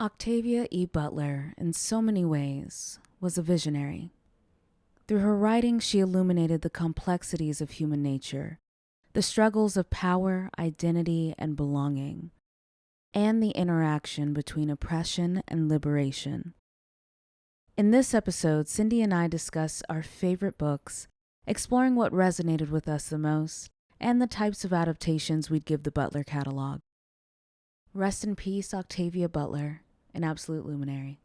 Octavia E. Butler, in so many ways, was a visionary. Through her writing, she illuminated the complexities of human nature, the struggles of power, identity, and belonging, and the interaction between oppression and liberation. In this episode, Cindy and I discuss our favorite books, exploring what resonated with us the most, and the types of adaptations we'd give the Butler catalog. Rest in peace, Octavia Butler, an absolute luminary.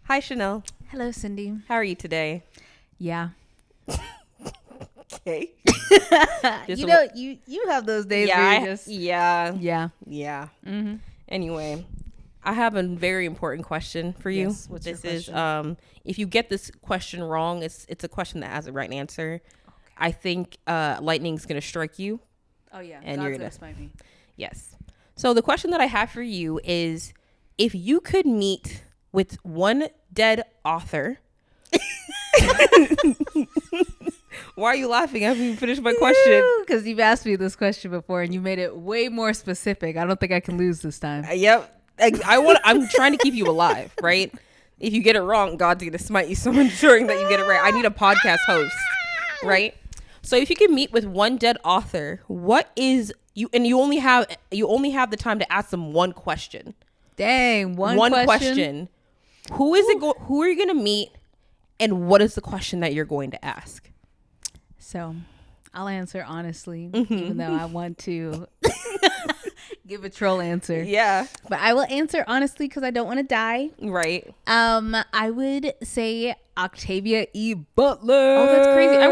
Hi, Chanel. Hello, Cindy. How are you today? Yeah. Okay. You have those days where you just... Yeah. Mm-hmm. Anyway, I have a very important question for you. Yes, what's your This question? is if you get this question wrong, it's a question that has a right answer. Okay. I think lightning's gonna strike you. Oh yeah, and God's you're gonna smite me. Yes. So the question that I have for you is, if you could meet with one dead author. Why are you laughing? I haven't even finished my question. Because you've asked me this question before and you made it way more specific. I don't think I can lose this time. Yep. I'm trying to keep you alive, right? If you get it wrong, God's gonna smite you, so I'm ensuring that you get it right. I need a podcast host, right? So if you can meet with one dead author, what is you? And you only have the time to ask them one question. Dang, one question. Who is it? Who are you gonna meet, and what is the question that you're going to ask? So, I'll answer honestly, even though I want to give a troll answer. Yeah, but I will answer honestly because I don't want to die. Right. I would say Octavia E. Butler. Oh, that's crazy. I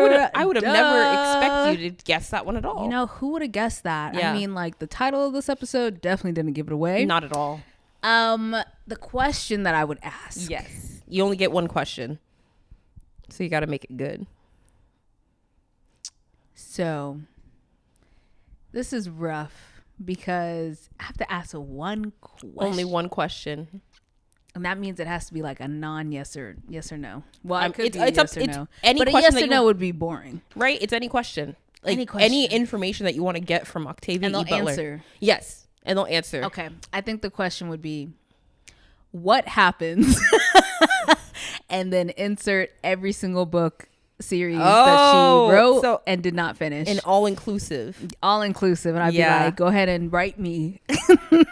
would have never expected you to guess that one at all. You know, who would have guessed that? Yeah. I mean, like, the title of this episode definitely didn't give it away. Not at all. The question that I would ask. Yes. You only get one question, so you got to make it good. So, this is rough because I have to ask one question. Only one question. And that means it has to be like a non-yes or no. Well, it could be a it's yes or no. Any but a question yes or no would be boring. Right? It's any question. Like any question. Any information that you want to get from Octavia And E. they'll Butler. answer. Yes. And they'll answer. Okay. I think the question would be, what happens? And then insert every single book series that she wrote and did not finish. And all inclusive. All inclusive. And I'd be like, go ahead and write me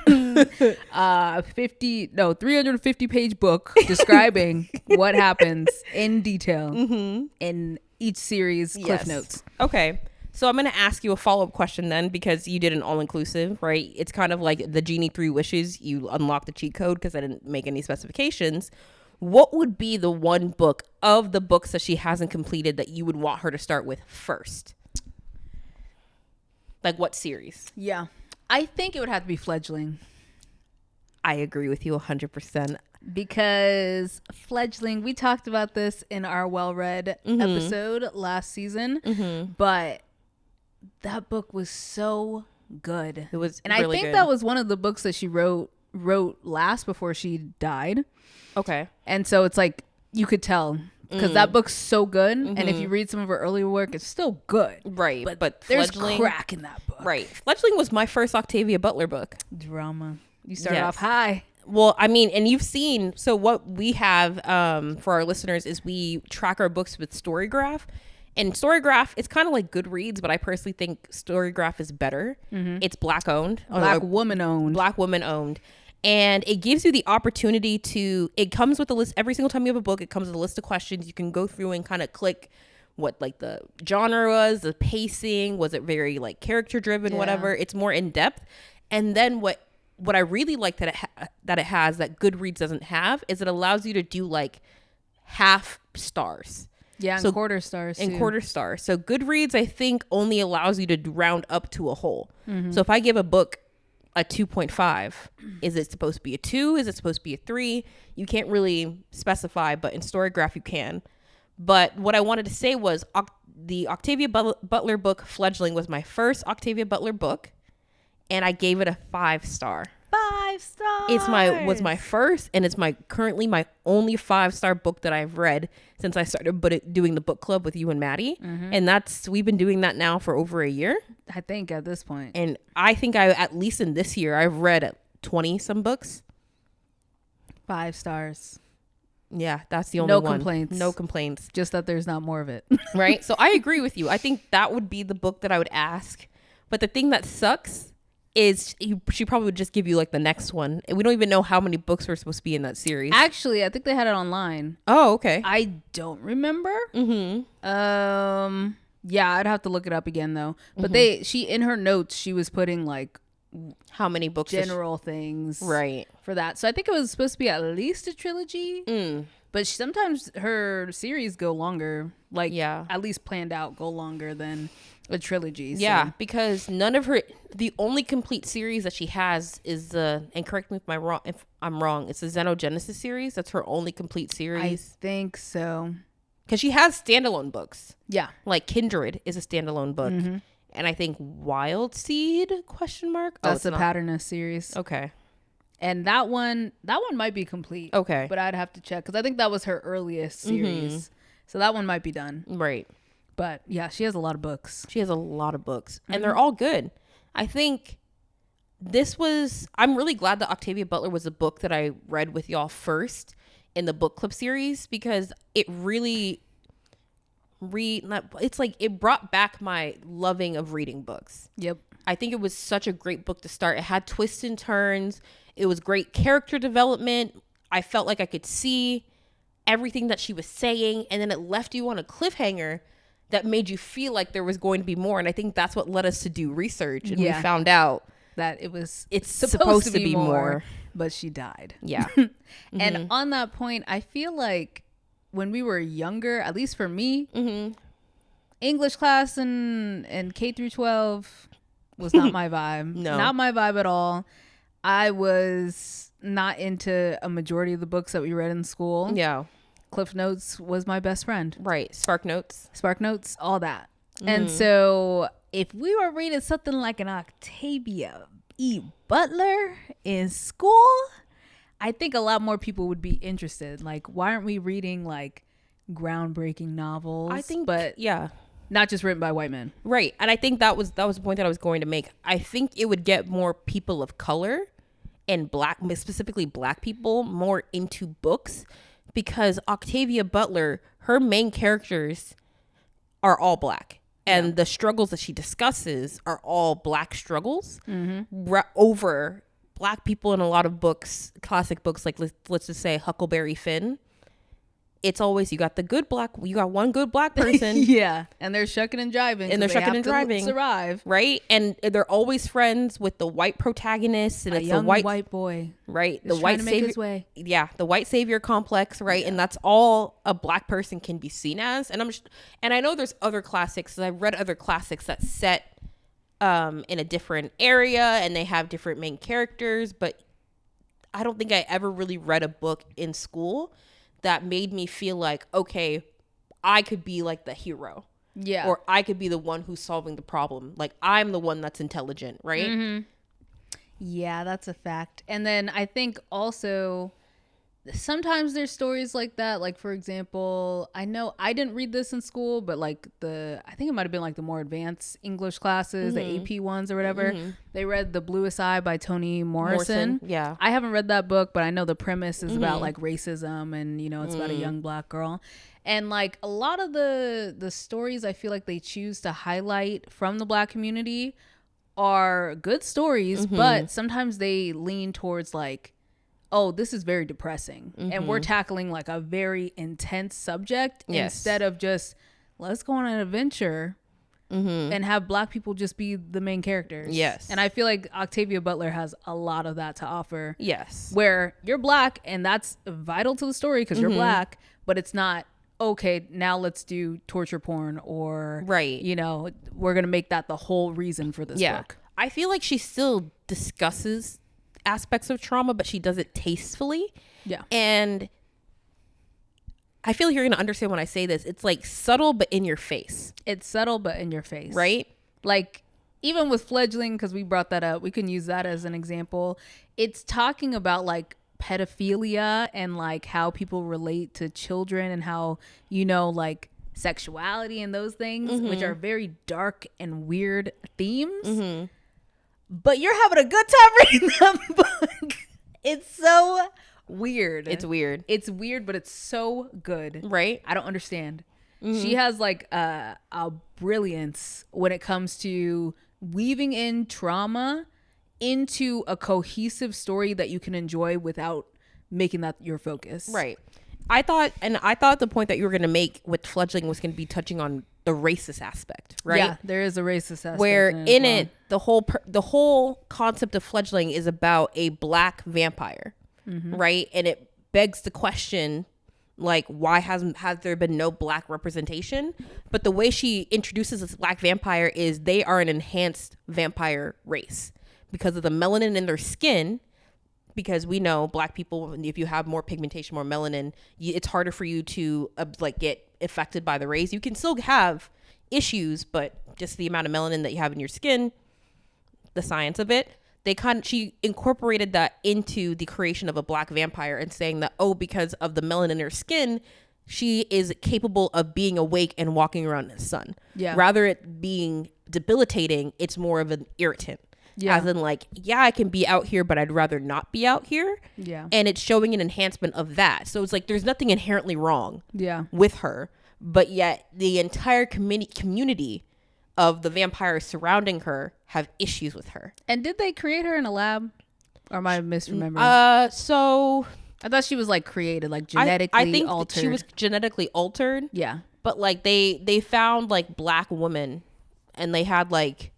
350 page book describing what happens in detail in each series cliff notes. Okay. So I'm going to ask you a follow-up question then, because you did an all-inclusive, right? It's kind of like the Genie 3 Wishes. You unlock the cheat code because I didn't make any specifications. What would be the one book of the books that she hasn't completed that you would want her to start with first? Like what series? Yeah. I think it would have to be Fledgling. I agree with you 100%. Because Fledgling, we talked about this in our well-read episode last season, but that book was so good. It was, and really I think good. that was one of the books that she wrote last before she died. Okay. And so it's like you could tell because that book's so good, and if you read some of her earlier work, it's still good. Right. But there's Fledgling, crack in that book. Right. Fledgling was my first Octavia Butler book. Drama. You started off high. Well, I mean, and you've seen, so what we have for our listeners is we track our books with Storygraph. And Storygraph, it's kind of like Goodreads, but I personally think Storygraph is better. It's Black owned. Black woman owned. Black woman owned. And it gives you the opportunity to, it comes with a list. Every single time you have a book, it comes with a list of questions. You can go through and kind of click what like the genre was, the pacing, was it very like character driven, whatever. It's more in depth. And then what I really like that it has that Goodreads doesn't have is it allows you to do like half stars. Yeah, and quarter stars and too. Quarter stars. So Goodreads, I think, only allows you to round up to a whole. So if I give a book a 2.5, is it supposed to be a 2? Is it supposed to be a 3? You can't really specify, but in Storygraph you can. But what I wanted to say was the Octavia Butler book Fledgling was my first Octavia Butler book, and I gave it a 5 star. 5 stars. Was my first, and it's currently my only 5-star book that I've read since I started doing the book club with you and Maddie. And we've been doing that now for over a year, I think, at this point. and I think at least in this year I've read 20 some books. 5 stars. Yeah, that's the only No one. complaints. No complaints. Just that there's not more of it. Right? So I agree with you. I think that would be the book that I would ask. But the thing that sucks is she probably would just give you like the next one. And we don't even know how many books were supposed to be in that series. Actually, I think they had it online. Oh, okay. I don't remember. Yeah, I'd have to look it up again though. But she in her notes, she was putting like How many books? general things Right. for that. So I think it was supposed to be at least a trilogy. But sometimes her series go longer, like at least planned out go longer than a trilogy. Yeah, so. because the only complete series that she has is and correct me if I'm wrong, it's the Xenogenesis series. That's her only complete series. I think so. Because she has standalone books. Yeah. Like Kindred is a standalone book. And I think Wild Seed ? That's the Patternist series. Okay. And that one might be complete. Okay. But I'd have to check because I think that was her earliest series. So that one might be done. Right. But yeah, she has a lot of books. She has a lot of books. And they're all good. I think I'm really glad that Octavia Butler was a book that I read with y'all first in the book club series, because it really it brought back my loving of reading books. Yep. I think it was such a great book to start. It had twists and turns. It was great character development. I felt like I could see everything that she was saying, and then it left you on a cliffhanger that made you feel like there was going to be more. And I think that's what led us to do research, and we found out that it's supposed to be more. But she died. Yeah. And on that point, I feel like when we were younger, at least for me, English class and K through 12 was not my vibe. No. Not my vibe at all. I was not into a majority of the books that we read in school. Yeah. Cliff Notes was my best friend. Right. Spark Notes, all that. And so if we were reading something like an Octavia E. Butler in school, I think a lot more people would be interested. Like, why aren't we reading like groundbreaking novels? I think, but yeah, not just written by white men. Right. And I think that was the point that I was going to make. I think it would get more people of color and specifically black people more into books, because Octavia Butler, her main characters are all black. And the struggles that she discusses are all black struggles over black people in a lot of books, classic books, like let's just say Huckleberry Finn. It's always you got one good black person. Yeah. And they're shucking and jiving. And they're shucking and driving. Survive. Right. And they're always friends with the white protagonist. And it's a white boy. Right. The white savior. His way. Yeah. The white savior complex. Right. Yeah. And that's all a black person can be seen as. And I know there's other classics. I've read other classics that set in a different area and they have different main characters. But I don't think I ever really read a book in school that made me feel like, okay, I could be like the hero. Yeah. Or I could be the one who's solving the problem. Like, I'm the one that's intelligent, right? Yeah, that's a fact. And then I think also sometimes there's stories like that. Like, for example, I know I didn't read this in school, but like I think it might have been like the more advanced English classes, the AP ones or whatever. They read The Bluest Eye by Toni Morrison. Yeah. I haven't read that book, but I know the premise is about like racism and, it's about a young black girl. And like a lot of the stories I feel like they choose to highlight from the black community are good stories, but sometimes they lean towards like, oh, this is very depressing. And we're tackling like a very intense subject instead of just let's go on an adventure and have black people just be the main characters. Yes. And I feel like Octavia Butler has a lot of that to offer. Yes. Where you're black and that's vital to the story because you're black, but it's not, okay, now let's do torture porn or, right. We're going to make that the whole reason for this book. I feel like she still discusses aspects of trauma, but she does it tastefully. Yeah. And I feel like you're going to understand when I say this. It's like subtle, but in your face. It's subtle, but in your face. Right? Like even with fledgling, because we brought that up, we can use that as an example. It's talking about like pedophilia and like how people relate to children and how, you know, like sexuality and those things, which are very dark and weird themes. But you're having a good time reading that book. It's so weird. It's weird. It's weird, but it's so good. Right? I don't understand. She has like a brilliance when it comes to weaving in trauma into a cohesive story that you can enjoy without making that your focus. Right. I thought the point that you were going to make with fledgling was going to be touching on the racist aspect, right? Yeah, there is a racist aspect. Where in it the whole concept of fledgling is about a black vampire, right? And it begs the question, like, why has there been no black representation? But the way she introduces this black vampire is they are an enhanced vampire race because of the melanin in their skin. Because we know black people, if you have more pigmentation, more melanin, it's harder for you to like get affected by the rays. You can still have issues, but just the amount of melanin that you have in your skin, the science of it, she incorporated that into the creation of a black vampire and saying that, oh, because of the melanin in her skin, she is capable of being awake and walking around in the sun. Yeah. Rather it being debilitating, it's more of an irritant. Yeah. As in like, yeah, I can be out here, but I'd rather not be out here. Yeah. And it's showing an enhancement of that. So it's like there's nothing inherently wrong with her. But yet the entire community of the vampires surrounding her have issues with her. And did they create her in a lab? Or am I misremembering? So I thought she was like created, like genetically I think altered. She was genetically altered. Yeah. But like they found like black women and they had like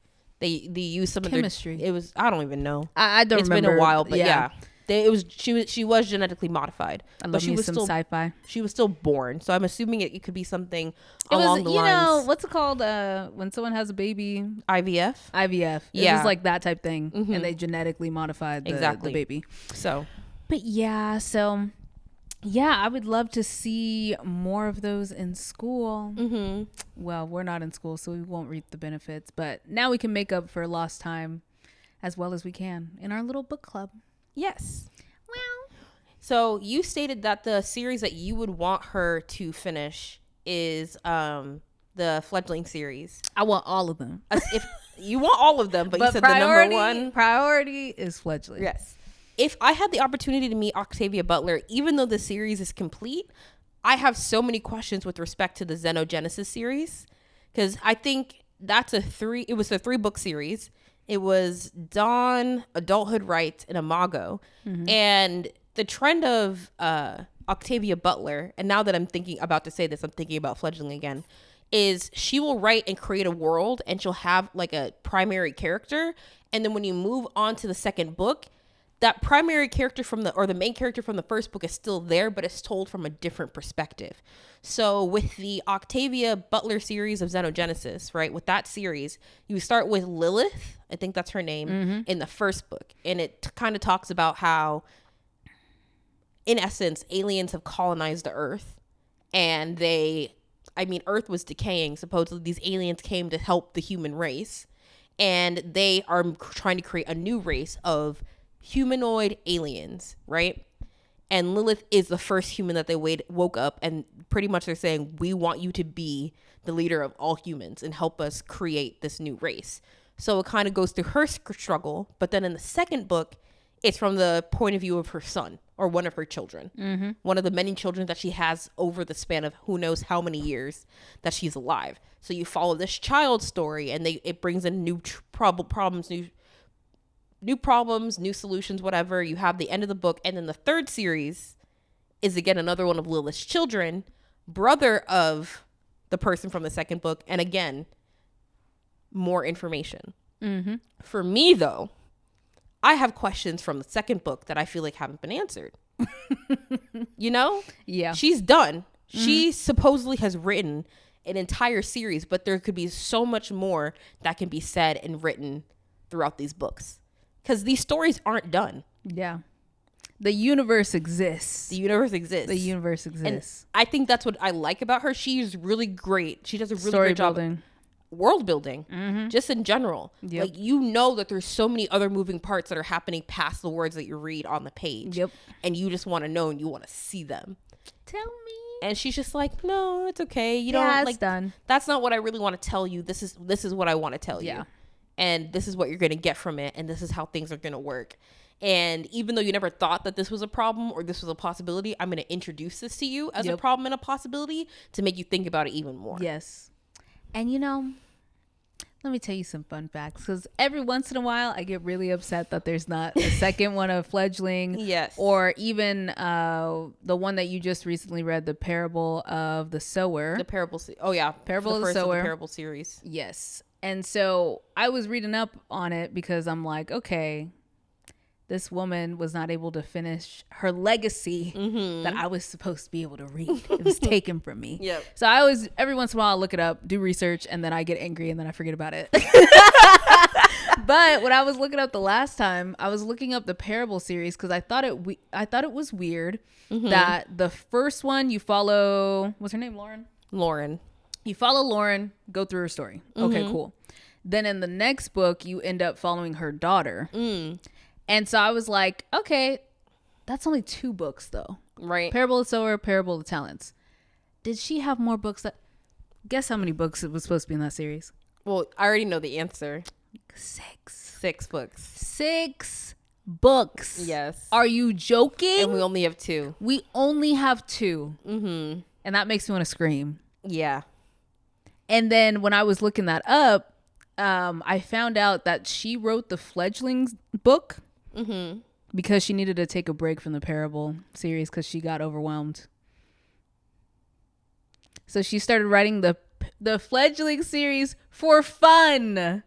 they used some chemistry. Of their, it was, I don't even know. I don't remember. It's been a while, but yeah. She was genetically modified. I love me some sci-fi. She was still born, so I'm assuming it could be something along the lines. You know, what's it called when someone has a baby? IVF. IVF. Yeah, it was like that type thing, and they genetically modified the baby. So, but yeah, I would love to see more of those in school. Well, we're not in school, so we won't reap the benefits, but now we can make up for lost time as well as we can in our little book club. Yes. Well, so you stated that the series that you would want her to finish is the fledgling series. I want all of them. If you want all of them, but you said the number one priority is fledgling. Yes. If I had the opportunity to meet Octavia Butler, even though the series is complete, I have so many questions with respect to the Xenogenesis series, because I think it was a 3-book series. It was Dawn, Adulthood Rights, and Imago. And the trend of Octavia Butler, and now that I'm thinking about to say this, I'm thinking about fledgling again, is she will write and create a world and she'll have like a primary character. And then when you move on to the second book, that primary character the main character from the first book is still there, but it's told from a different perspective. So with the Octavia Butler series of Xenogenesis, right, with that series, you start with Lilith, I think that's her name, in the first book. And it kind of talks about how, in essence, aliens have colonized the Earth. And Earth was decaying. Supposedly these aliens came to help the human race. And they are trying to create a new race of humanoid aliens, right? And Lilith is the first human that they woke up, and pretty much they're saying, we want you to be the leader of all humans and help us create this new race. So it kind of goes through her struggle, but then in the second book, it's from the point of view of her son or one of her children, one of the many children that she has over the span of who knows how many years that she's alive. So you follow this child's story, and it brings in new problems, new problems, new solutions, whatever. You have the end of the book. And then the third series is again another one of Lilith's children, brother of the person from the second book. And again, more information. For me, though, I have questions from the second book that I feel like haven't been answered. You know? Yeah. She's done. She supposedly has written an entire series, but there could be so much more that can be said and written throughout these books. Because these stories aren't done. Yeah. The universe exists. And I think that's what I like about her. She's really great. She does a really great job. world building, just in general. Yep. Like, you know that there's so many other moving parts that are happening past the words that you read on the page. Yep. And you just want to know and you want to see them. Tell me. And she's just like, no, it's okay. You Yeah, don't it's like done. That's not what I really want to tell you. This is what I want to tell Yeah. you. And this is what you're going to get from it. And this is how things are going to work. And even though you never thought that this was a problem or this was a possibility, I'm going to introduce this to you as a problem and a possibility to make you think about it even more. Yes. And you know, let me tell you some fun facts, because every once in a while I get really upset that there's not a second one of Fledgling. Yes. Or even the one that you just recently read, the Parable of the Sower. The Parable. Oh, yeah. Parable of the first Sower. Of the Parable series. Yes. And so I was reading up on it because I'm like, okay, this woman was not able to finish her legacy that I was supposed to be able to read. It was taken from me. Yep. So I always, every once in a while, I look it up, do research, and then I get angry and then I forget about it. But when I was looking up the last time, I was looking up the Parable series because I thought it was weird that the first one you follow, what's her name, Lauren? You follow Lauren, go through her story. Okay, cool. Then in the next book, you end up following her daughter. And so I was like, okay, that's only 2 books though. Right. Parable of the Sower, Parable of the Talents. Did she have more books? Guess how many books it was supposed to be in that series? Well, I already know the answer. 6. 6 books. 6 books. Yes. Are you joking? And we only have 2. We only have 2. And that makes me want to scream. Yeah. And then when I was looking that up, I found out that she wrote the Fledglings book because she needed to take a break from the Parable series because she got overwhelmed. So she started writing the Fledgling series for fun.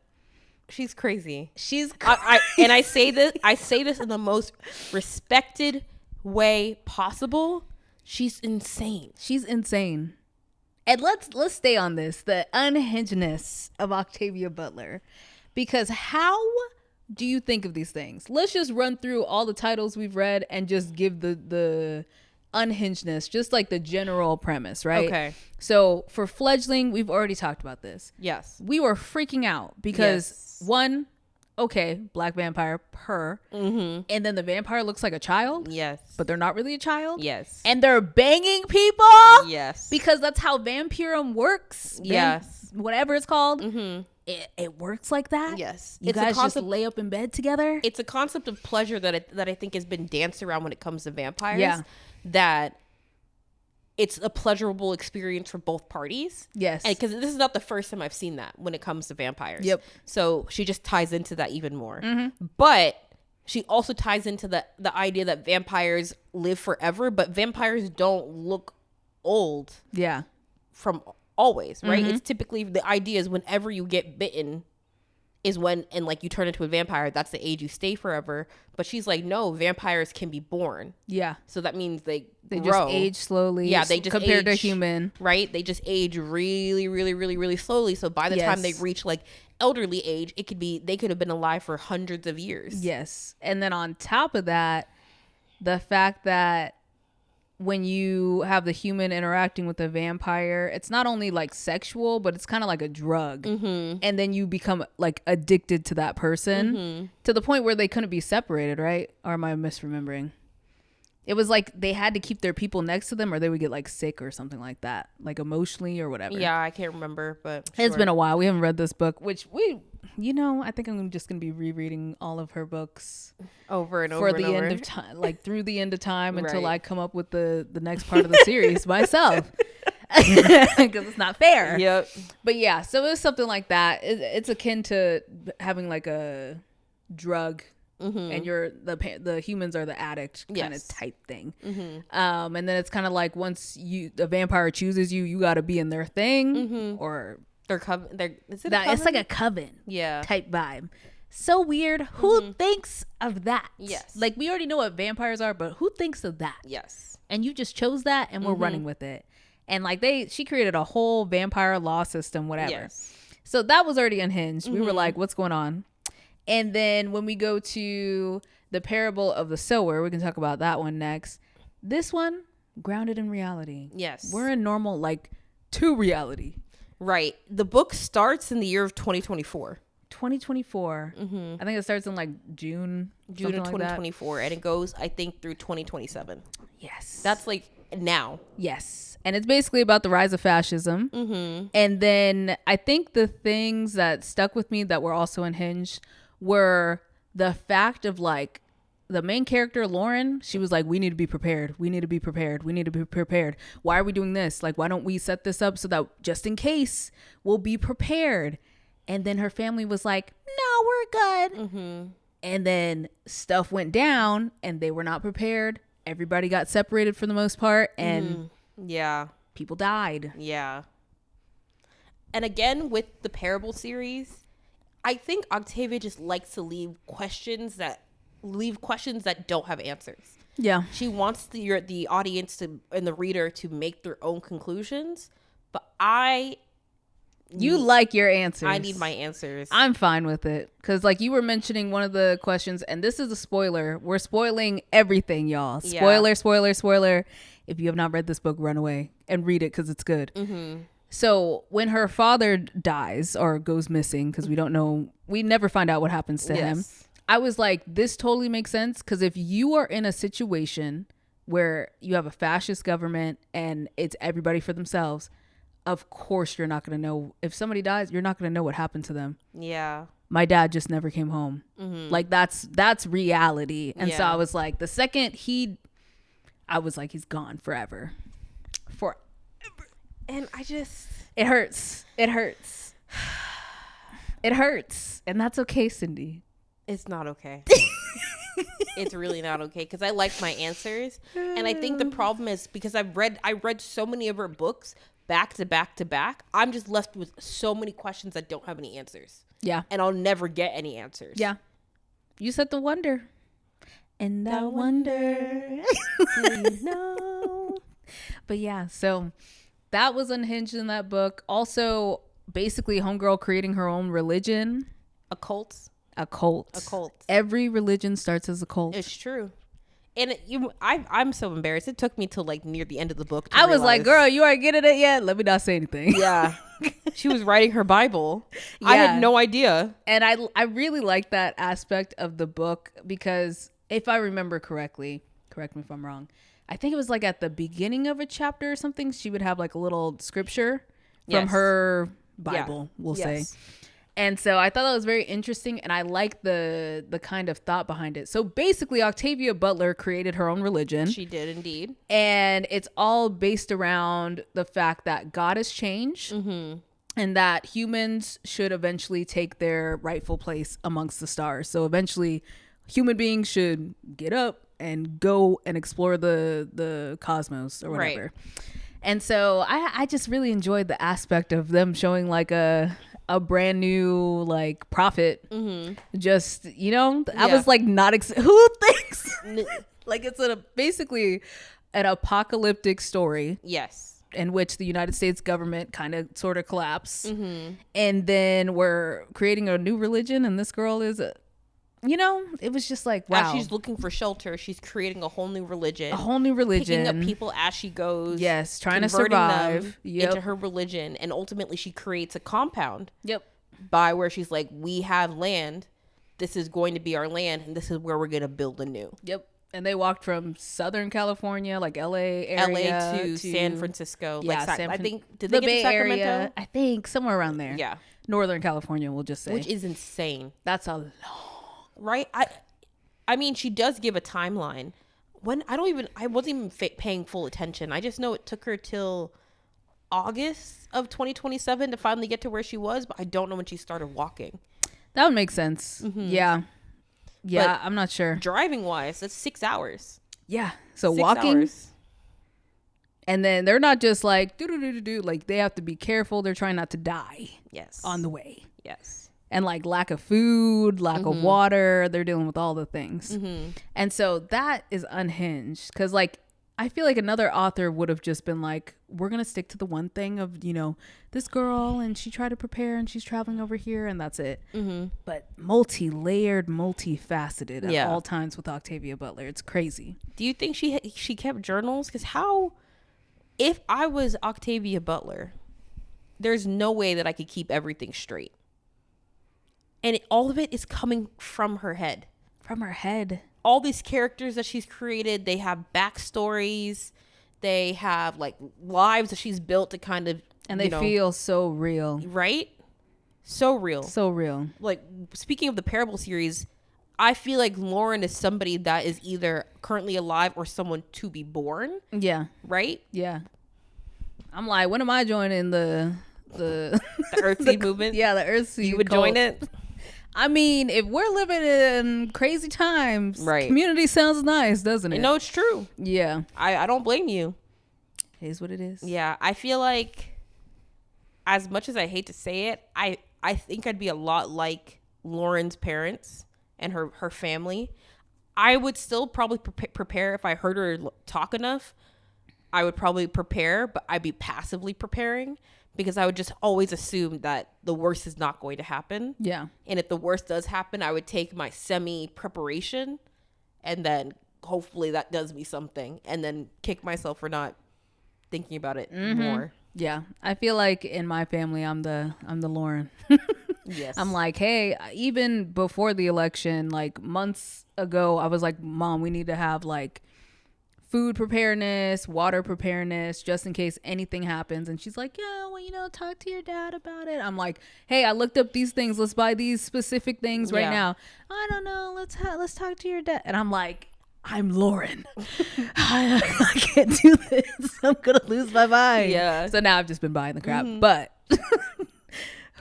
She's crazy. She's and I say this in the most respected way possible. She's insane. She's insane. And let's stay on this, the unhingedness of Octavia Butler, because how do you think of these things? Let's just run through all the titles we've read and just give the unhingedness, just like the general premise, right? Okay. So for Fledgling, we've already talked about this. Yes. We were freaking out because one, okay, black vampire, and then the vampire looks like a child. Yes. But they're not really a child. Yes. And they're banging people. Yes. Because that's how vampirism works. Yes. Whatever it's called. It works like that. Yes. You guys just lay up in bed together. It's a concept of pleasure that I think has been danced around when it comes to vampires. Yeah. That it's a pleasurable experience for both parties. Yes. Because this is not the first time I've seen that when it comes to vampires. Yep. So she just ties into that even more. But she also ties into the idea that vampires live forever, but vampires don't look old. Yeah. From always, right? It's typically, the idea is whenever you get bitten is when, and like you turn into a vampire, that's the age you stay forever. But she's like, no, vampires can be born. Yeah. So that means they grow. Just age slowly. Yeah, they just compared to age, human. Right? They just age really, really, really, really slowly. So by the time they reach like elderly age, they could have been alive for hundreds of years. Yes. And then on top of that, the fact that when you have the human interacting with the vampire, it's not only like sexual, but it's kind of like a drug. And then you become like addicted to that person to the point where they couldn't be separated, right? Or am I misremembering? It was like they had to keep their people next to them or they would get like sick or something like that, like emotionally or whatever. Yeah, I can't remember, but It's been a while. We haven't read this book, which I think I'm just going to be rereading all of her books over and over for the and end over. of time, like through the end of time until Right. I come up with the next part of the series myself, because it's not fair. Yep. But yeah, so it was something like that. It's akin to having like a drug, and the humans are the addict kind of type thing. And then it's kind of like once the vampire chooses you, you got to be in their thing, or Is it it's like a coven type vibe. So weird. Who thinks of that? Yes. Like we already know what vampires are, but who thinks of that? Yes. And you just chose that and we're running with it. And like she created a whole vampire law system, whatever. Yes. So that was already unhinged. We were like, what's going on? And then when we go to the Parable of the Sower, we can talk about that one next. This one, grounded in reality. Yes. We're in normal, like, to reality. Right. The book starts in the year of 2024. 2024. I think it starts in like June Of something like that. 2024, and it goes, I think, through 2027. Yes. That's like now. Yes. And it's basically about the rise of fascism. And then I think the things that stuck with me that were also unhinged were the fact of like the main character, Lauren, she was like, we need to be prepared. We need to be prepared. We need to be prepared. Why are we doing this? Like, why don't we set this up so that just in case we'll be prepared? And then her family was like, no, we're good. And then stuff went down and they were not prepared. Everybody got separated for the most part. And yeah, people died. Yeah. And again, with the Parable series, I think Octavia just likes to leave questions that don't have answers. Yeah. She wants the audience to and the reader to make their own conclusions. But you like your answers. I need my answers. I'm fine with it. Because like you were mentioning one of the questions, and this is a spoiler. We're spoiling everything, y'all. Spoiler, spoiler, spoiler. If you have not read this book, run away and read it because it's good. So when her father dies or goes missing, because we don't know, we never find out what happens to him. I was like, this totally makes sense. Because if you are in a situation where you have a fascist government and it's everybody for themselves, of course you're not going to know. If somebody dies, you're not going to know what happened to them. Yeah. My dad just never came home. Like that's reality. And so I was like, the second I was like, he's gone forever. And it hurts. It hurts. It hurts. And that's okay, Cindy. It's not okay. It's really not okay because I like my answers. And I think the problem is because I read so many of her books back to back to back. I'm just left with so many questions that don't have any answers. Yeah. And I'll never get any answers. Yeah. You said the wonder. And I wonder. No. But yeah, so that was unhinged in that book. Also, basically, homegirl creating her own religion. A cult. Every religion starts as a cult. It's true. And I'm so embarrassed. It took me till like near the end of the book to I was realize, like, girl, you aren't getting it yet. Let me not say anything. Yeah. She was writing her Bible. Yeah. I had no idea. And I really like that aspect of the book because if I remember correctly, correct me if I'm wrong, I think it was like at the beginning of a chapter or something, she would have like a little scripture from her Bible, we'll say. And so I thought that was very interesting, and I like the kind of thought behind it. So basically, Octavia Butler created her own religion. She did indeed. And it's all based around the fact that God has changed and that humans should eventually take their rightful place amongst the stars. So eventually, human beings should get up and go and explore the cosmos or whatever. Right. And so I just really enjoyed the aspect of them showing like a brand new like prophet. Just, you know, I was like not who thinks like it's basically an apocalyptic story. Yes. In which the United States government kind of sort of collapsed. And then we're creating a new religion, and this girl is you know, it was just like, wow. As she's looking for shelter, she's creating a whole new religion. Picking up people as she goes. Yes, trying to survive. Into her religion. And ultimately, she creates a compound. Yep. By where she's like, we have land. This is going to be our land. And this is where we're going to build anew. Yep. And they walked from Southern California, like LA area. LA to San Francisco. Yeah, like I think, did they get to Sacramento? Area, I think somewhere around there. Yeah. Northern California, we'll just say. Which is insane. That's a long. Right? I mean, she does give a timeline. I wasn't even paying full attention. I just know it took her till August of 2027 to finally get to where she was, but I don't know when she started walking. That would make sense. Yeah. Yeah, but I'm not sure. Driving wise, that's 6 hours. Yeah. So 6 walking. Hours. And then they're not just like, do. Like, they have to be careful. They're trying not to die. Yes. On the way. Yes. And like lack of food, lack of water. They're dealing with all the things. And so that is unhinged. Because like, I feel like another author would have just been like, we're going to stick to the one thing of, you know, this girl and she tried to prepare and she's traveling over here and that's it. But multi-layered, multifaceted at all times with Octavia Butler. It's crazy. Do you think she kept journals? Because if I was Octavia Butler, there's no way that I could keep everything straight. And all of it is coming from her head. From her head. All these characters that she's created, they have backstories. They have like lives that she's built to kind of, and they feel so real. Right? So real. So real. Like, speaking of the Parable series, I feel like Lauren is somebody that is either currently alive or someone to be born. Yeah. Right? Yeah. I'm like, when am I joining the Earthseed movement? Yeah, the Earthseed. You would cult. join it? I mean, if we're living in crazy times, right? Community sounds nice, doesn't it? No, it's true. Yeah. I don't blame you. It is what it is. Yeah. I feel like, as much as I hate to say it, I think I'd be a lot like Lauren's parents and her family. I would still probably prepare if I heard her talk enough. I would probably prepare, but I'd be passively preparing because I would just always assume that the worst is not going to happen. Yeah. And if the worst does happen, I would take my semi-preparation and then hopefully that does me something and then kick myself for not thinking about it more. Yeah. I feel like in my family, I'm the Lauren. Yes. I'm like, hey, even before the election, like months ago, I was like, Mom, we need to have like food preparedness, water preparedness, just in case anything happens. And she's like, yeah, well, talk to your dad about it. I'm like, hey, I looked up these things. Let's buy these specific things right now. I don't know. Let's talk to your dad. And I'm like, I'm Lauren. I can't do this. I'm going to lose my mind. Yeah. So now I've just been buying the crap. But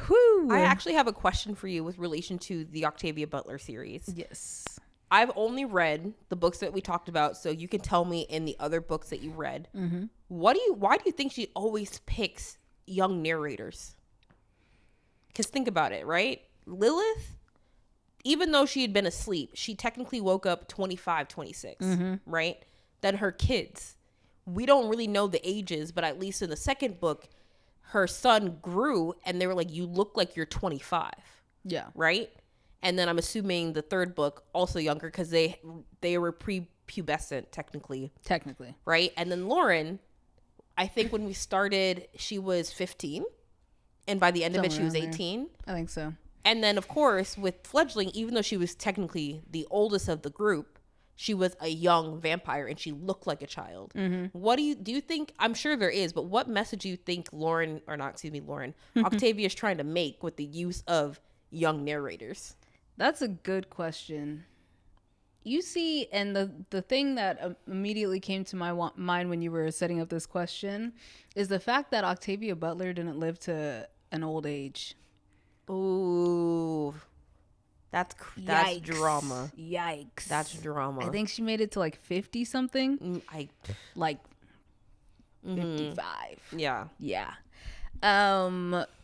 whew. I actually have a question for you with relation to the Octavia Butler series. Yes. I've only read the books that we talked about, so you can tell me in the other books that you read. Why do you think she always picks young narrators? Because think about it, right? Lilith, even though she had been asleep, she technically woke up 25, 26, right? Then her kids, we don't really know the ages, but at least in the second book, her son grew and they were like, you look like you're 25. Yeah. Right? And then I'm assuming the third book, also younger, because they were prepubescent, technically. Right? And then Lauren, I think when we started, she was 15. And by the end of it, she was 18. I think so. And then, of course, with Fledgling, even though she was technically the oldest of the group, she was a young vampire and she looked like a child. What do you think? I'm sure there is, but what message do you think Lauren, Octavia is trying to make with the use of young narrators? That's a good question. You see, and the thing that immediately came to my mind when you were setting up this question is the fact that Octavia Butler didn't live to an old age. Ooh, that's drama. Yikes. That's drama. I think she made it to like 50 something. Like 55. Yeah. Yeah.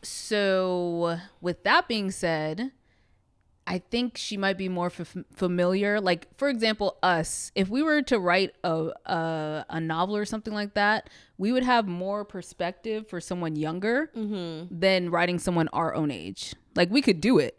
So with that being said, I think she might be more familiar. Like, for example, us, if we were to write a novel or something like that, we would have more perspective for someone younger than writing someone our own age. Like, we could do it,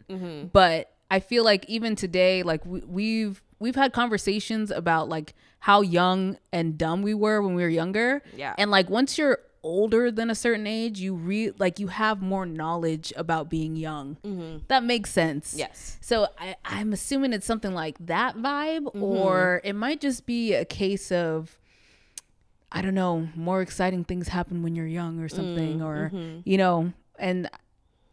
but I feel like even today, like we've had conversations about like how young and dumb we were when we were younger. Yeah. And like once you're older than a certain age, you have more knowledge about being young. That makes sense. Yes. So I'm assuming it's something like that vibe, or it might just be a case of, I don't know, more exciting things happen when you're young or something, or and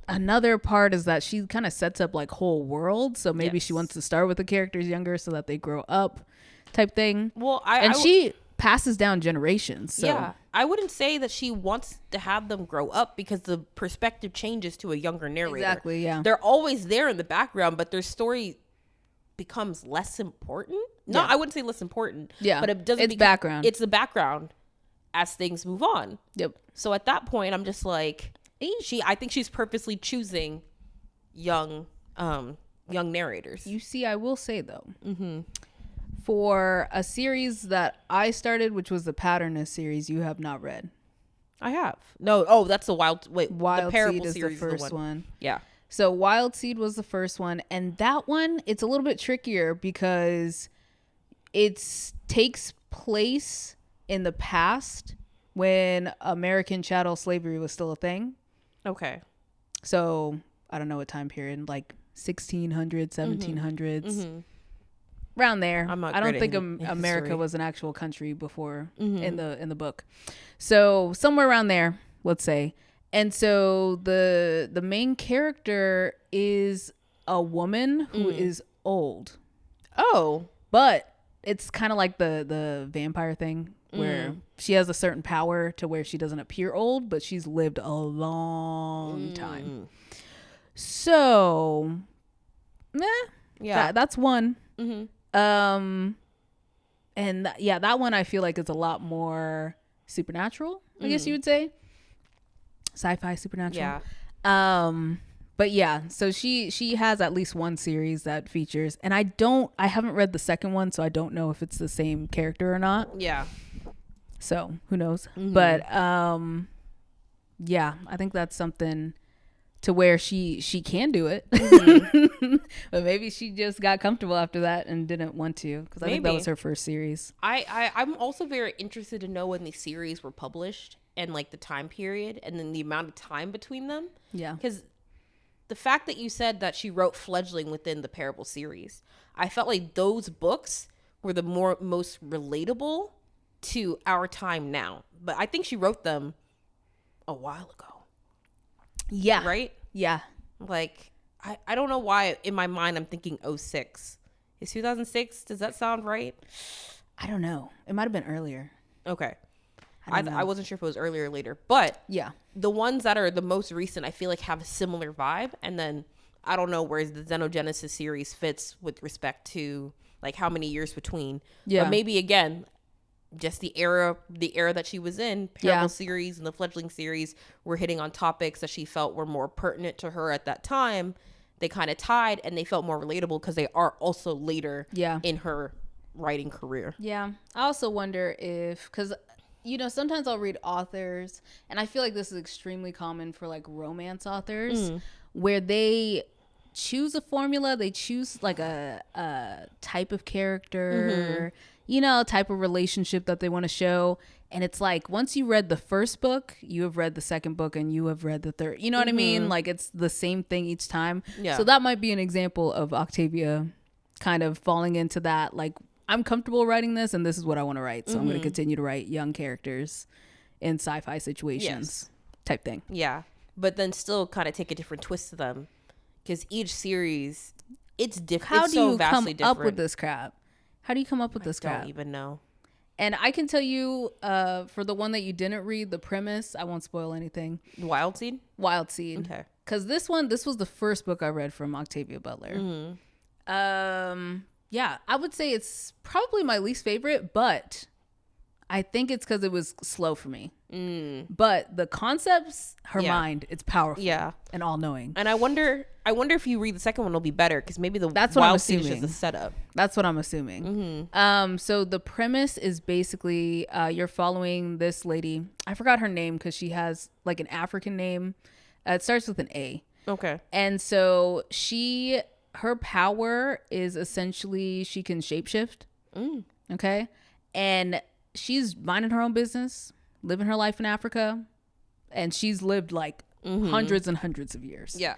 another part is that she kind of sets up like whole worlds. So maybe she wants to start with the characters younger so that they grow up type thing. Well, she passes down generations. So. Yeah. I wouldn't say that she wants to have them grow up because the perspective changes to a younger narrator. Exactly, yeah. They're always there in the background, but their story becomes less important. No, I wouldn't say less important. Yeah. But it doesn't. It's background. It's the background as things move on. Yep. So at that point, I'm just like, I think she's purposely choosing young narrators. You see, I will say though, for a series that I started, which was the Patternist series, you have not read. I have. No. Oh, that's the Wild the Parable Seed is series the first one. Yeah. So Wild Seed was the first one, and that one, it's a little bit trickier because it takes place in the past when American chattel slavery was still a thing. Okay. So I don't know what time period, like 1600s, 1700s, around there. I'm not I don't great think in America history. was an actual country before in the book. So somewhere around there, let's say. And so the main character is a woman who is old. Oh. But it's kind of like the vampire thing where she has a certain power to where she doesn't appear old, but she's lived a long time. So, Yeah. that's one. Mm-hmm. And that one I feel like is a lot more supernatural, I guess you would say. Sci-fi, supernatural. Yeah. But yeah, so she has at least one series that features, and I haven't read the second one, so I don't know if it's the same character or not. Yeah. So who knows? But yeah, I think that's something to where she can do it, but maybe she just got comfortable after that and didn't want to, because I think that was her first series. I'm also very interested to know when these series were published and like the time period and then the amount of time between them. Yeah, because the fact that you said that she wrote fledgling within the Parable series, I felt like those books were the most relatable to our time now. But I think she wrote them a while ago. yeah, Right? yeah. Like, I don't know why in my mind I'm thinking 06. Is 2006? Does that sound right? I don't know. It might have been earlier. Okay. I wasn't sure if it was earlier or later. But yeah, the ones that are the most recent, I feel like have a similar vibe. And then I don't know where the Xenogenesis series fits with respect to like how many years between. Yeah. But maybe again, just the era that she was in, Parable series and the fledgling series were hitting on topics that she felt were more pertinent to her at that time. They kind of tied and they felt more relatable because they are also later in her writing career. Yeah. I also wonder if, because sometimes I'll read authors, and I feel like this is extremely common for like romance authors, where they choose a formula, they choose like a type of character, type of relationship that they want to show. And it's like, once you read the first book, you have read the second book, and you have read the third. You know what I mean? Like, it's the same thing each time. Yeah. So that might be an example of Octavia kind of falling into that, like, I'm comfortable writing this, and this is what I want to write. So I'm going to continue to write young characters in sci-fi situations type thing. Yeah. But then still kind of take a different twist to them, because each series, it's different. How it's do you so vastly come up different. with this crap? How do you come up with this I crap? don't even know. And I can tell you, for the one that you didn't read, the premise, I won't spoil anything. Wild Seed? Wild Seed. Okay. Because this was the first book I read from Octavia Butler. Yeah, I would say it's probably my least favorite, but I think it's because it was slow for me. But the concepts, her mind, it's powerful. Yeah. And all-knowing. And I wonder if you read the second one, it'll be better, because maybe That's what I'm Wild Seed is assuming. just a setup. That's what I'm assuming. So the premise is basically you're following this lady. I forgot her name because she has like an African name. It starts with an A. Okay. And so her power is essentially she can shapeshift. Okay. And she's minding her own business, living her life in Africa. And she's lived like hundreds and hundreds of years. Yeah.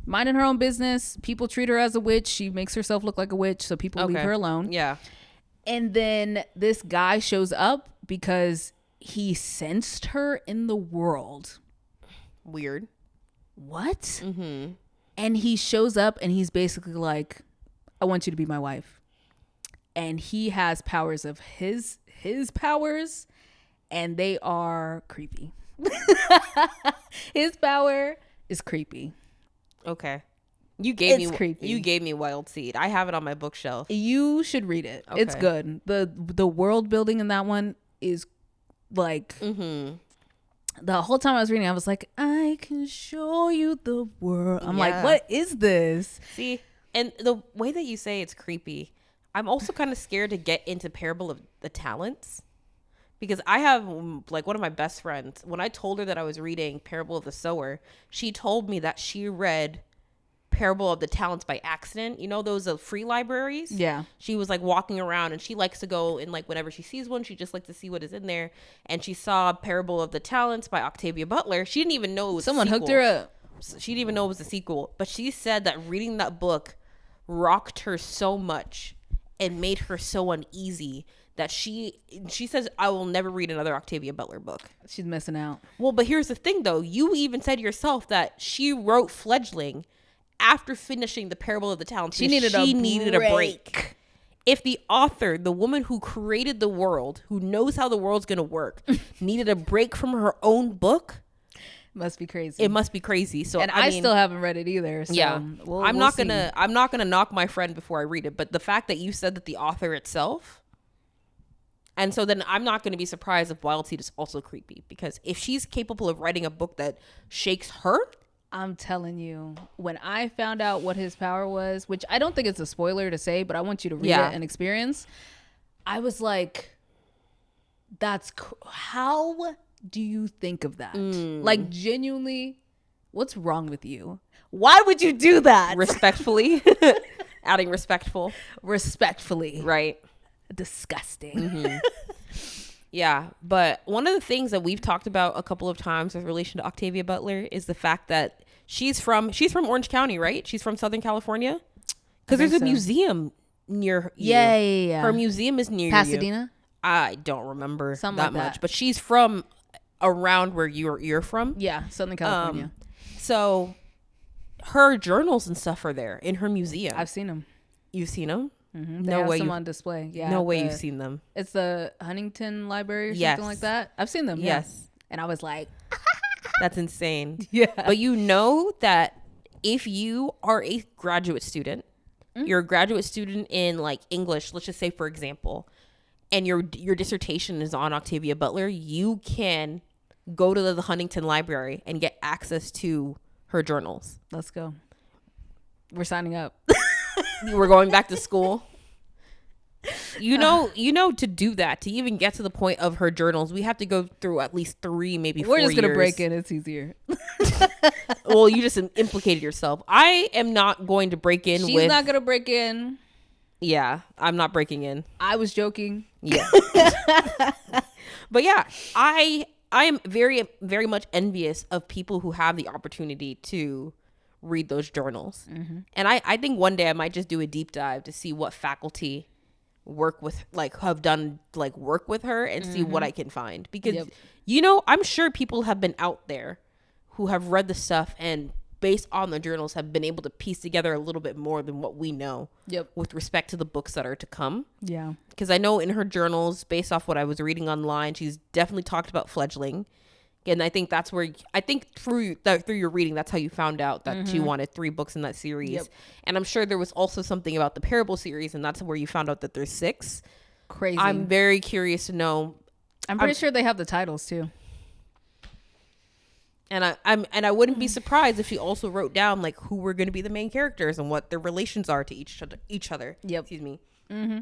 Minding her own business. People treat her as a witch. She makes herself look like a witch, so people leave her alone. Yeah. And then this guy shows up because he sensed her in the world. Weird. What? And he shows up and he's basically like, I want you to be my wife. And he has powers of his powers, and they are creepy. His power is creepy. Okay. You gave creepy. You gave me Wild Seed. I have it on my bookshelf. You should read it. Okay. It's good. The world building in that one is like the whole time I was reading, I was like, I can show you the world. I'm like, what is this? See, and the way that you say it's creepy, I'm also kind of scared to get into Parable of the Talents, because I have like one of my best friends, when I told her that I was reading Parable of the Sower, she told me that she read Parable of the Talents by accident. You know, those free libraries? Yeah. She was like walking around, and she likes to go, and like whenever she sees one, she just likes to see what is in there. And she saw Parable of the Talents by Octavia Butler. She didn't even know it was Someone a sequel. hooked her up. She didn't even know it was a sequel. But she said that reading that book rocked her so much and made her so uneasy that she says, I will never read another Octavia Butler book. She's missing out. Well, but here's the thing, though. You even said yourself that she wrote Fledgling after finishing the Parable of the Talents. She needed a break. If the author, the woman who created the world, who knows how the world's going to work, needed a break from her own book, must be crazy. it must be crazy. So, and I mean, still haven't read it either. So yeah, I'm not gonna knock my friend before I read it. But the fact that you said that the author itself. And so then I'm not going to be surprised if Wild Seed is also creepy, because if she's capable of writing a book that shakes her. I'm telling you, when I found out what his power was, which I don't think it's a spoiler to say, but I want you to read it and experience. I was like, how do you think of that? Like, genuinely, what's wrong with you? Why would you do that? Respectfully. Adding respectful. Respectfully. Right. Disgusting. Yeah, but one of the things that we've talked about a couple of times with relation to Octavia Butler is the fact that she's from Orange County, right? She's from Southern California, because there's a museum near you. Yeah. Her museum is near Pasadena. I don't remember Something that like much, that. but she's from around where you're from. Yeah, Southern California. So her journals and stuff are there in her museum. I've seen them. You've seen them? Mm-hmm. They have some on display. Yeah. No way you've seen them. It's the Huntington Library or something like that. I've seen them. Yes. Yeah. And I was like, that's insane. Yeah. But you know that if you are a graduate student, you're a graduate student in like English, let's just say, for example, and your dissertation is on Octavia Butler, you can go to the Huntington Library and get access to her journals. Let's go. We're signing up. We're going back to school. You know, to do that, to even get to the point of her journals, we have to go through at least 3, maybe 4 years. We're just gonna break in. It's easier. Well, you just implicated yourself. I am not going to break in. She's not gonna break in. Yeah, I'm not breaking in. I was joking. Yeah. But yeah, I am very, very much envious of people who have the opportunity to read those journals. Mm-hmm. And I think one day I might just do a deep dive to see what faculty work with, like, have done like work with her, and see what I can find, because you know, I'm sure people have been out there who have read the stuff and based on the journals have been able to piece together a little bit more than what we know with respect to the books that are to come. Yeah, because I know in her journals, based off what I was reading online, she's definitely talked about Fledgling. And I think that's where, I think through your reading, that's how you found out that she wanted 3 books in that series. Yep. And I'm sure there was also something about the Parable series, and that's where you found out that there's 6. Crazy. I'm very curious to know. I'm pretty sure they have the titles too. And I wouldn't be surprised if she also wrote down like who were going to be the main characters and what their relations are to each other. Yep. Excuse me. Mm-hmm.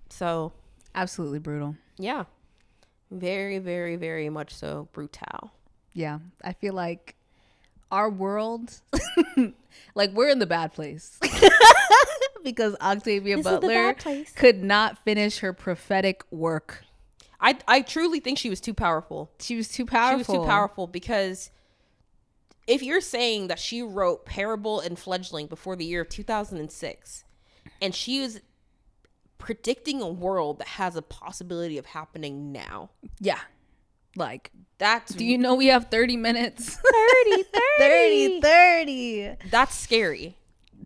So. Absolutely brutal. Yeah. Very, very, very much so brutal. Yeah. I feel like our world, like, we're in the bad place. Because Octavia Butler could not finish her prophetic work. I truly think she was too powerful. She was too powerful because if you're saying that she wrote Parable and Fledgling before the year of 2006, and she is predicting a world that has a possibility of happening now. Yeah. Like, that's... Do you know we have 30 minutes? 30. That's scary.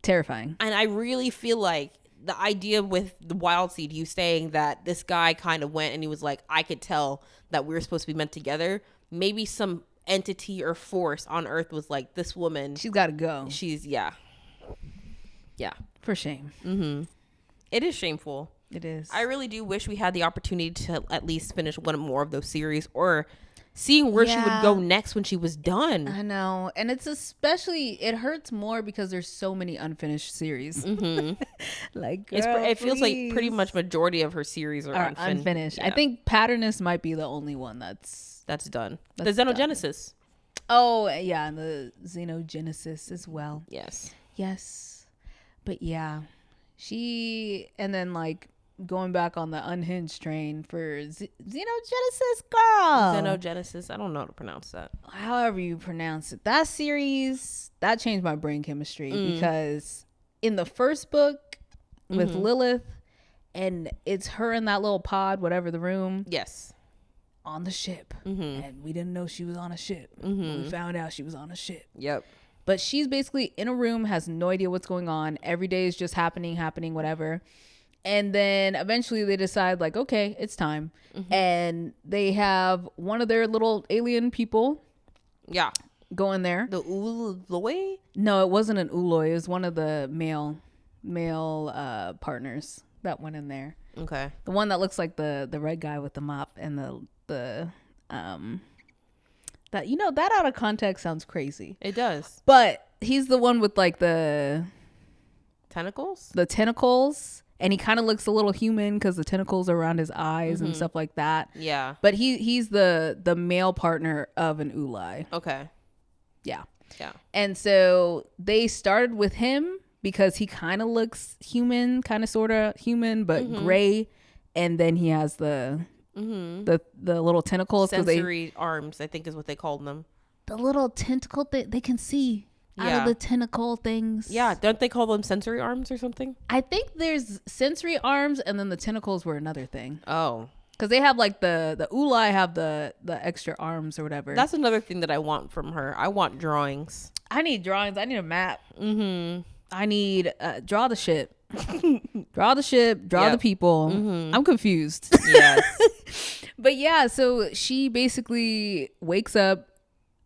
Terrifying. And I really feel like the idea with the Wild Seed, you saying that this guy kind of went and he was like, I could tell that we were supposed to be meant together. Maybe some entity or force on Earth was like, this woman... She's got to go. Yeah. For shame. Mm-hmm. It is shameful. It is. I really do wish we had the opportunity to at least finish one more of those series, or seeing where she would go next when she was done. I know. And it's especially, it hurts more because there's so many unfinished series. Mm-hmm. Like, it feels like pretty much majority of her series are unfinished. Yeah. I think Patternist might be the only one that's done. The Xenogenesis. Oh, yeah. And the Xenogenesis as well. Yes. Yes. But yeah, and then like going back on the unhinged train for Xenogenesis, girl. Xenogenesis. I don't know how to pronounce that. However you pronounce it. That series, that changed my brain chemistry because in the first book with Lilith, and it's her in that little pod, whatever the room. Yes. On the ship. And we didn't know she was on a ship. We found out she was on a ship. Yep. But she's basically in a room, has no idea what's going on. Every day is just happening, whatever. And then eventually they decide, like, okay, it's time. And they have one of their little alien people. Yeah. Go in there. The Uloi? No, it wasn't an Uloi. It was one of the male partners that went in there. Okay. The one that looks like the red guy with the mop and that, that out of context sounds crazy. It does. But he's the one with like the tentacles, and he kind of looks a little human because the tentacles are around his eyes and stuff like that. Yeah. But he's the male partner of an Ulai. Okay. Yeah. Yeah. And so they started with him because he kind of looks human, kind of sort of human, but gray. And then he has the little tentacles. Sensory arms, I think is what they called them. The little tentacle they can see out of the tentacle things. Yeah. Don't they call them sensory arms or something? I think there's sensory arms and then the tentacles were another thing. Oh. Because they have like the Ulai have the extra arms or whatever. That's another thing that I want from her. I want drawings. I need drawings. I need a map. I need draw the ship. Draw the ship. Draw the people. I'm confused. Yes. But yeah, so she basically wakes up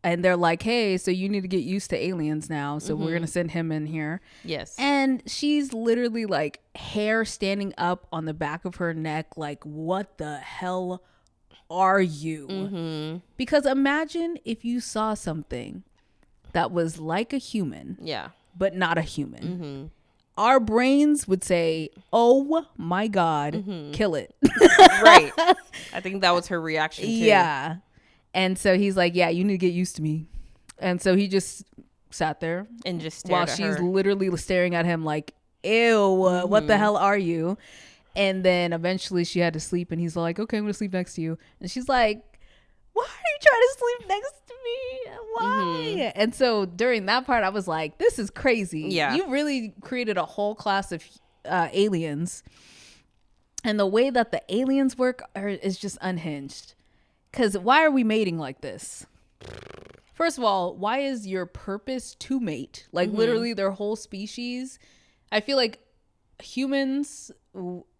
and they're like, hey, so you need to get used to aliens now. So we're going to send him in here. Yes. And she's literally like hair standing up on the back of her neck. Like, what the hell are you? Because imagine if you saw something that was like a human. Yeah. But not a human. Our brains would say, oh my God, kill it. Right. I think that was her reaction too. Yeah. And so he's like, yeah, you need to get used to me. And so he just sat there and just stared while at she's her. Literally staring at him like, ew, what the hell are you? And then eventually she had to sleep and he's like, okay, I'm going to sleep next to you. And she's like, why are you trying to sleep next to me? Why? And so during that part, I was like, this is crazy. Yeah. You really created a whole class of aliens. And the way that the aliens work is just unhinged. Because why are we mating like this? First of all, why is your purpose to mate? Like literally their whole species. I feel like humans,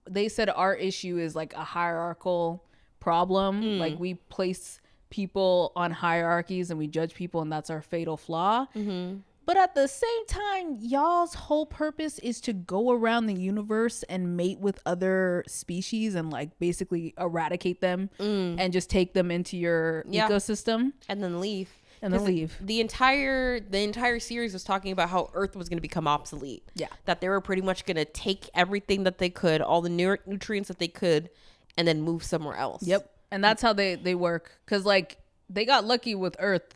they said our issue is like a hierarchical problem. Like we place people on hierarchies and we judge people and that's our fatal flaw. But at the same time, y'all's whole purpose is to go around the universe and mate with other species and like basically eradicate them and just take them into your ecosystem and then leave. The entire series was talking about how Earth was going to become obsolete. Yeah. That they were pretty much going to take everything that they could, all the nutrients that they could, and then move somewhere else. Yep. And that's how they work. Because like they got lucky with Earth.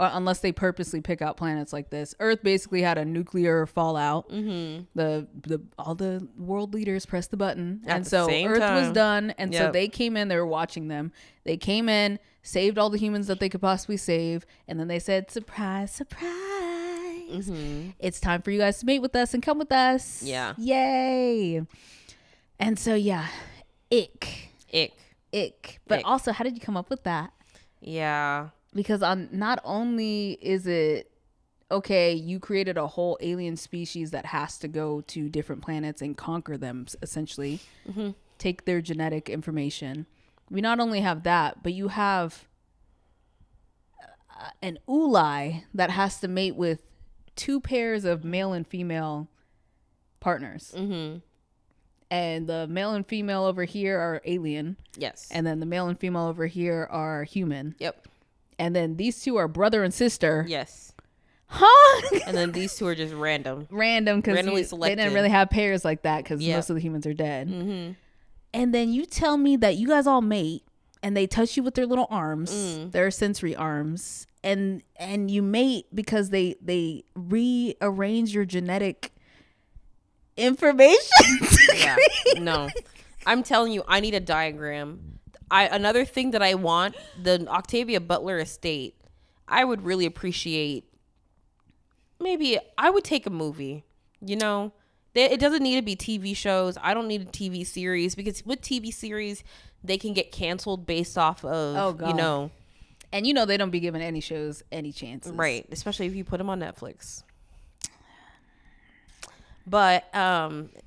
Unless they purposely pick out planets like this. Earth basically had a nuclear fallout. All the world leaders pressed the button. And so Earth was done. And so they came in, they were watching them. They came in, saved all the humans that they could possibly save. And then they said, surprise, surprise. It's time for you guys to mate with us and come with us. Yeah. Yay. And so, yeah. Ick. But also, how did you come up with that? Yeah. Because not only is it, okay, you created a whole alien species that has to go to different planets and conquer them, essentially, take their genetic information. We not only have that, but you have an Ulai that has to mate with 2 pairs of male and female partners. And the male and female over here are alien. Yes. And then the male and female over here are human. Yep. And then these 2 are brother and sister. Yes. Huh? And then these 2 are just random. Because they didn't really have pairs like that because most of the humans are dead. And then you tell me that you guys all mate and they touch you with their little arms, their sensory arms, and you mate because they rearrange your genetic information. Yeah, no, I'm telling you, I need a diagram. Another thing that I want, the Octavia Butler estate, I would really appreciate. Maybe I would take a movie, you know. It doesn't need to be TV shows. I don't need a TV series, because with TV series, they can get canceled based off of, you know. And you know they don't be giving any shows any chances. Right, especially if you put them on Netflix. But,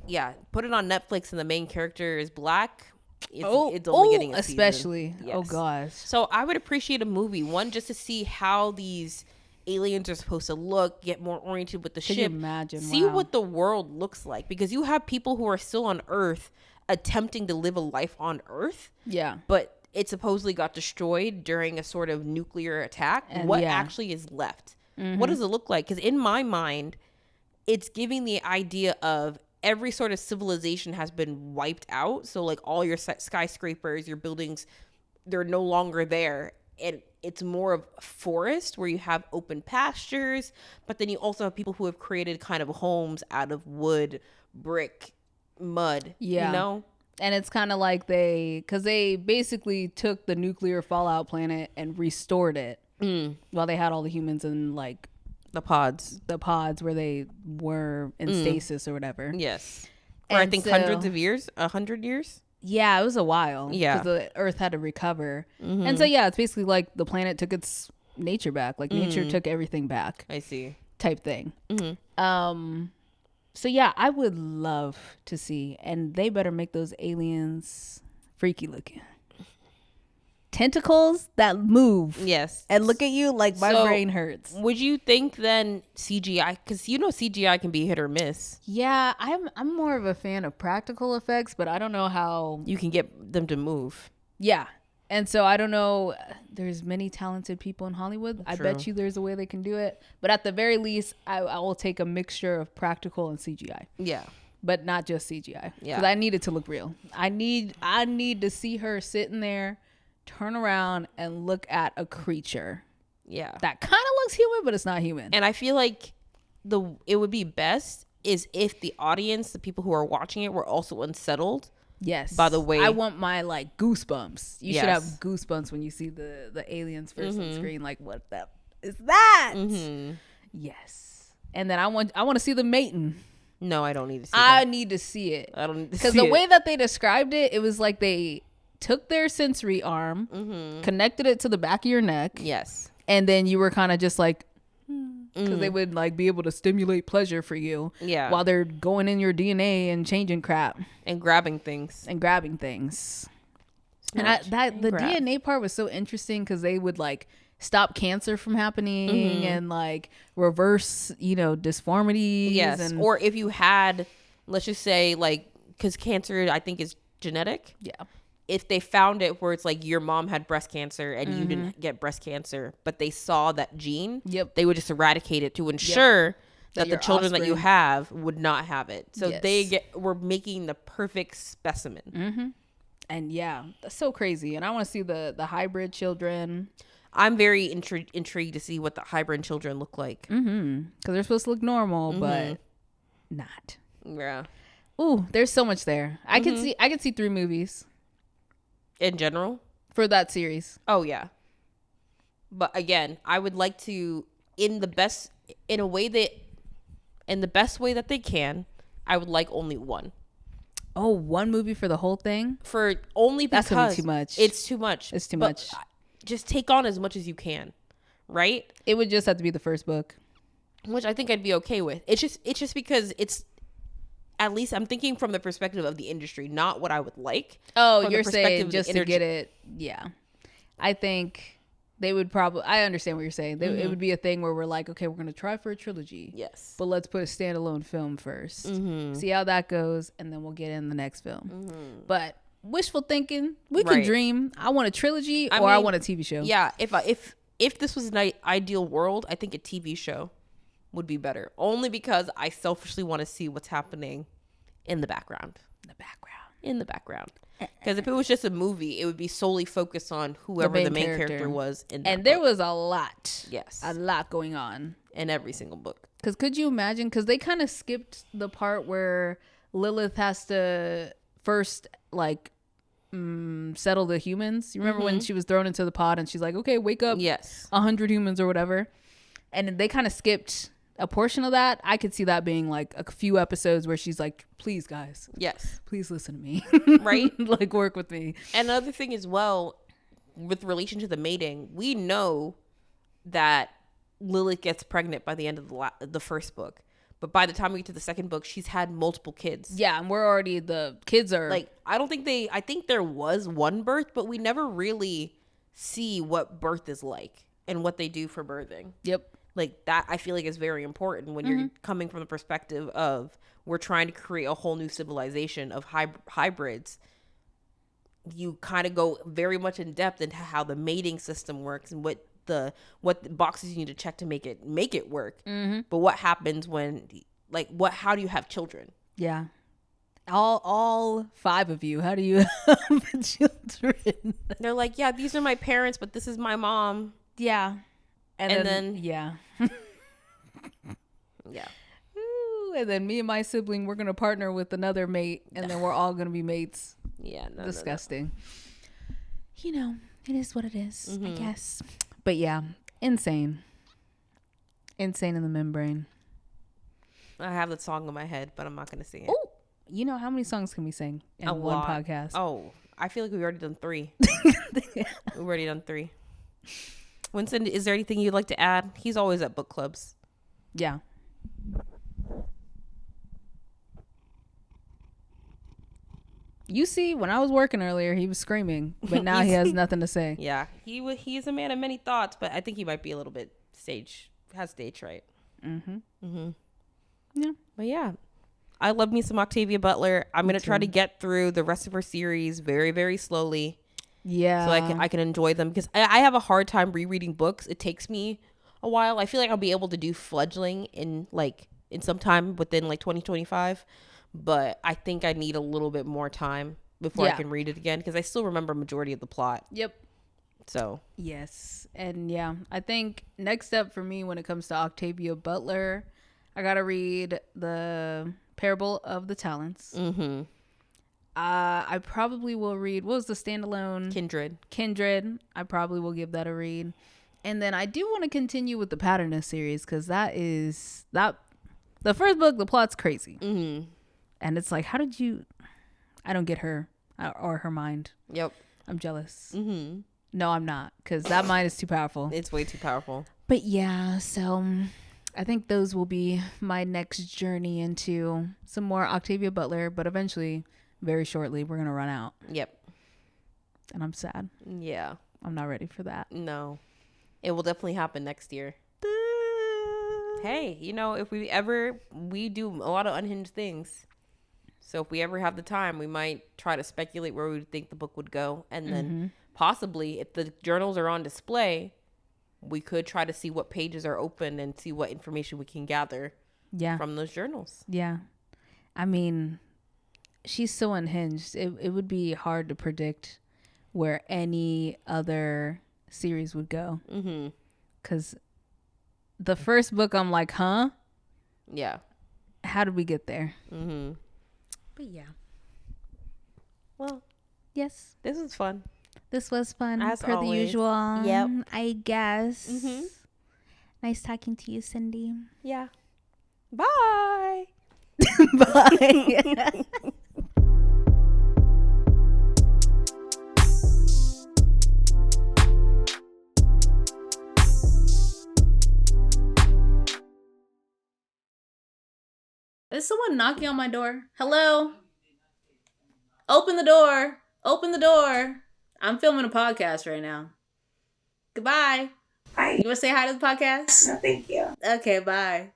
yeah, put it on Netflix and the main character is black. It's only getting a season. Especially. Yes. Oh, gosh. So I would appreciate a movie, one, just to see how these aliens are supposed to look, get more oriented with the ship. Can you imagine? See wow. what the world looks like, because you have people who are still on Earth attempting to live a life on Earth. Yeah. But it supposedly got destroyed during a sort of nuclear attack. And what actually is left? What does it look like? Because in my mind, it's giving the idea of every sort of civilization has been wiped out. So like all your skyscrapers, your buildings, they're no longer there. And it's more of a forest where you have open pastures, but then you also have people who have created kind of homes out of wood, brick, mud, you know? And it's kind of like because they basically took the nuclear fallout planet and restored it while they had all the humans in like the pods where they were in stasis or whatever. Yes. For I think hundreds of years, 100 years. Yeah, it was a while. Yeah. Because the Earth had to recover. And so, yeah, it's basically like the planet took its nature back. Like nature took everything back. I see. Type thing. So, yeah, I would love to see. And they better make those aliens freaky looking. Tentacles that move. Yes. And look at you like my brain hurts. Would you think then CGI, because you know CGI can be hit or miss. Yeah, I'm more of a fan of practical effects, but I don't know how you can get them to move. Yeah. And so I don't know, there's many talented people in Hollywood. True. I bet you there's a way they can do it. But at the very least, I will take a mixture of practical and CGI. Yeah. But not just CGI. Yeah. Because I need it to look real. I need to see her sitting there, turn around and look at a creature. Yeah. That kind of looks human, but it's not human. And I feel like it would be best is if the audience, the people who are watching it, were also unsettled. Yes. By the way, I want my like goosebumps. You should have goosebumps when you see the aliens first on screen. Like, what the is that? Yes. And then I want to see the mating. No, I don't need to see I need to see it. I don't need to see it. Because the way that they described it, it was like they took their sensory arm, connected it to the back of your neck. Yes. And then you were kind of just like, because they would like be able to stimulate pleasure for you. Yeah. While they're going in your DNA and changing crap. And grabbing things. And the DNA part was so interesting because they would like stop cancer from happening and like reverse, disformities. Yes. Or if you had, let's just say like, because cancer I think is genetic. Yeah. If they found it where it's like your mom had breast cancer and you didn't get breast cancer, but they saw that gene, they would just eradicate it to ensure that the children that you have would not have it. So we're making the perfect specimen. And yeah, that's so crazy. And I want to see the hybrid children. I'm very intrigued to see what the hybrid children look like. Because they're supposed to look normal, but not. Yeah. Ooh, there's so much there. I could see 3 movies. In general? For that series. Oh, yeah. But again, I would like to, in the best way that they can, I would like only one. Oh, 1 movie for the whole thing? For only because. That's gonna be too much. It's too much. It's too much. Just take on as much as you can, right? It would just have to be the first book. Which I think I'd be okay with. It's just because it's, at least I'm thinking from the perspective of the industry, not what I would like. Oh, you're saying just to get it. Yeah. I think they would probably, I understand what you're saying. It would be a thing where we're like, okay, we're going to try for a trilogy. Yes. But let's put a standalone film first. See how that goes. And then we'll get in the next film. But wishful thinking, we can dream. I want a trilogy I want a TV show. Yeah. If this was an ideal world, I think a TV show would be better, only because I selfishly want to see what's happening in the background. Because if it was just a movie, it would be solely focused on whoever the main character was in that and there book. was a lot. Yes. A lot going on. In every single book. Because could you imagine? Because they kind of skipped the part where Lilith has to first, like, settle the humans. You remember when she was thrown into the pod and she's like, okay, wake up. Yes. 100 humans or whatever. And they kind of skipped a portion of that. I could see that being like a few episodes where she's like, please, guys. Yes. Please listen to me. Right? Like, work with me. And another thing as well, with relation to the mating, we know that Lilith gets pregnant by the end of the first book. But by the time we get to the second book, she's had multiple kids. Yeah, and we're already, the kids are... Like, I think there was one birth, but we never really see what birth is like and what they do for birthing. Yep. Like, that I feel like is very important when you're coming from the perspective of we're trying to create a whole new civilization of hybrids. You kind of go very much in depth into how the mating system works and what the boxes you need to check to make it work. But what happens when, like, how do you have children? Yeah. All 5 of you, how do you have children? They're like, yeah, these are my parents, but this is my mom. Yeah. And then yeah. Ooh, and then me and my sibling, we're gonna partner with another mate, and then we're all gonna be mates. Yeah. Disgusting. You know, it is what it is, I guess. But yeah, insane in the membrane. I have the song in my head, but I'm not gonna sing it. Oh, you know how many songs can we sing in one podcast? Oh, I feel like we've already done 3. We've already done 3. Winston, is there anything you'd like to add? He's always at book clubs. Yeah. You see, when I was working earlier, he was screaming, but now he has nothing to say. Yeah, he's a man of many thoughts, but I think he might be a little bit stage fright. Yeah. But yeah, I love me some Octavia Butler. I'm going to try to get through the rest of her series very, very slowly. Yeah. So I can enjoy them, because I have a hard time rereading books. It takes me a while. I feel like I'll be able to do fledgling in some time within like 2025, but I think I need a little bit more time before I can read it again, because I still remember majority of the plot. Yep. So yes. And yeah, I think next step for me when it comes to Octavia Butler, I gotta read the Parable of the Talents. I probably will read, what was the standalone? Kindred. I probably will give that a read. And then I do want to continue with the Patternist series, because the first book, the plot's crazy. And it's like, how did you, I don't get her or her mind. Yep. I'm jealous. No, I'm not, because that mind is too powerful. It's way too powerful. But yeah, so I think those will be my next journey into some more Octavia Butler, but eventually, very shortly, we're going to run out. Yep. And I'm sad. Yeah. I'm not ready for that. No. It will definitely happen next year. Hey, if we do a lot of unhinged things. So if we ever have the time, we might try to speculate where we would think the book would go. And then possibly, if the journals are on display, we could try to see what pages are open and see what information we can gather from those journals. Yeah. I mean, she's so unhinged. It would be hard to predict where any other series would go. Because the first book, I'm like, huh? Yeah. How did we get there? But yeah. Well, yes. This was fun. This was fun, as per always. the usual. Yep. I guess. Nice talking to you, Cindy. Yeah. Bye. Bye. Is someone knocking on my door? Hello? Open the door. Open the door. I'm filming a podcast right now. Goodbye. Bye. You want to say hi to the podcast? No, thank you. Okay, bye.